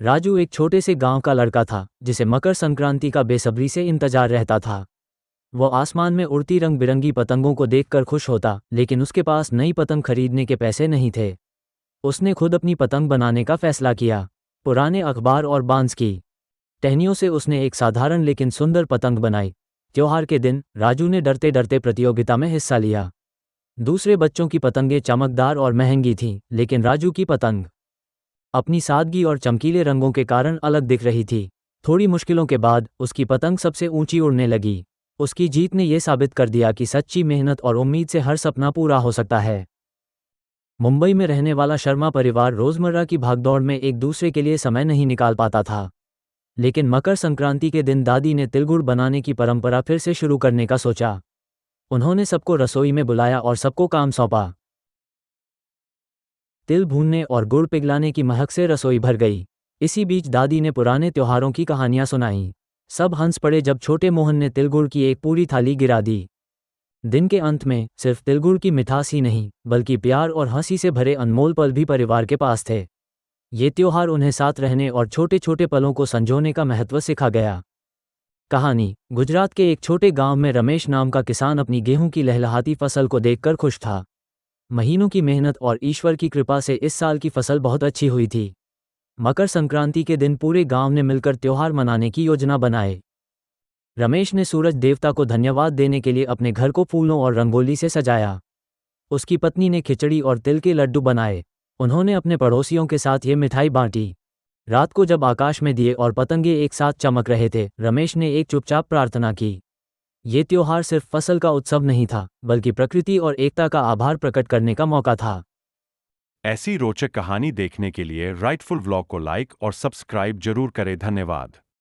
राजू एक छोटे से गांव का लड़का था जिसे मकर संक्रांति का बेसब्री से इंतजार रहता था। वो आसमान में उड़ती रंग बिरंगी पतंगों को देखकर खुश होता, लेकिन उसके पास नई पतंग खरीदने के पैसे नहीं थे। उसने खुद अपनी पतंग बनाने का फैसला किया। पुराने अखबार और बांस की टहनियों से उसने एक साधारण लेकिन सुंदर पतंग बनाई। त्योहार के दिन राजू ने डरते डरते प्रतियोगिता में हिस्सा लिया। दूसरे बच्चों की पतंगें चमकदार और महंगी थीं, लेकिन राजू की पतंग अपनी सादगी और चमकीले रंगों के कारण अलग दिख रही थी। थोड़ी मुश्किलों के बाद उसकी पतंग सबसे ऊंची उड़ने लगी। उसकी जीत ने यह साबित कर दिया कि सच्ची मेहनत और उम्मीद से हर सपना पूरा हो सकता है। मुंबई में रहने वाला शर्मा परिवार रोजमर्रा की भागदौड़ में एक दूसरे के लिए समय नहीं निकाल पाता था। लेकिन मकर संक्रांति के दिन दादी ने तिलगुड़ बनाने की परंपरा फिर से शुरू करने का सोचा। उन्होंने सबको रसोई में बुलाया और सबको काम सौंपा। तिल भूनने और गुड़ पिघलाने की महक से रसोई भर गई। इसी बीच दादी ने पुराने त्योहारों की कहानियां सुनाईं। सब हंस पड़े जब छोटे मोहन ने तिलगुड़ की एक पूरी थाली गिरा दी। दिन के अंत में सिर्फ तिलगुड़ की मिठास ही नहीं, बल्कि प्यार और हंसी से भरे अनमोल पल भी परिवार के पास थे। ये त्योहार उन्हें साथ रहने और छोटे छोटे पलों को संजोने का महत्व सिखा गया। कहानी। गुजरात के एक छोटे गांव में रमेश नाम का किसान अपनी गेहूं की लहलहाती फसल को देखकर खुश था। महीनों की मेहनत और ईश्वर की कृपा से इस साल की फसल बहुत अच्छी हुई थी। मकर संक्रांति के दिन पूरे गांव ने मिलकर त्योहार मनाने की योजना बनाए। रमेश ने सूरज देवता को धन्यवाद देने के लिए अपने घर को फूलों और रंगोली से सजाया। उसकी पत्नी ने खिचड़ी और तिल के लड्डू बनाए। उन्होंने अपने पड़ोसियों के साथ ये मिठाई बांटी। रात को जब आकाश में दिए और पतंगे एक साथ चमक रहे थे, रमेश ने एक चुपचाप प्रार्थना की। ये त्योहार सिर्फ फसल का उत्सव नहीं था, बल्कि प्रकृति और एकता का आभार प्रकट करने का मौका था। ऐसी रोचक कहानी देखने के लिए राइटफुल व्लॉग को लाइक और सब्सक्राइब जरूर करें। धन्यवाद।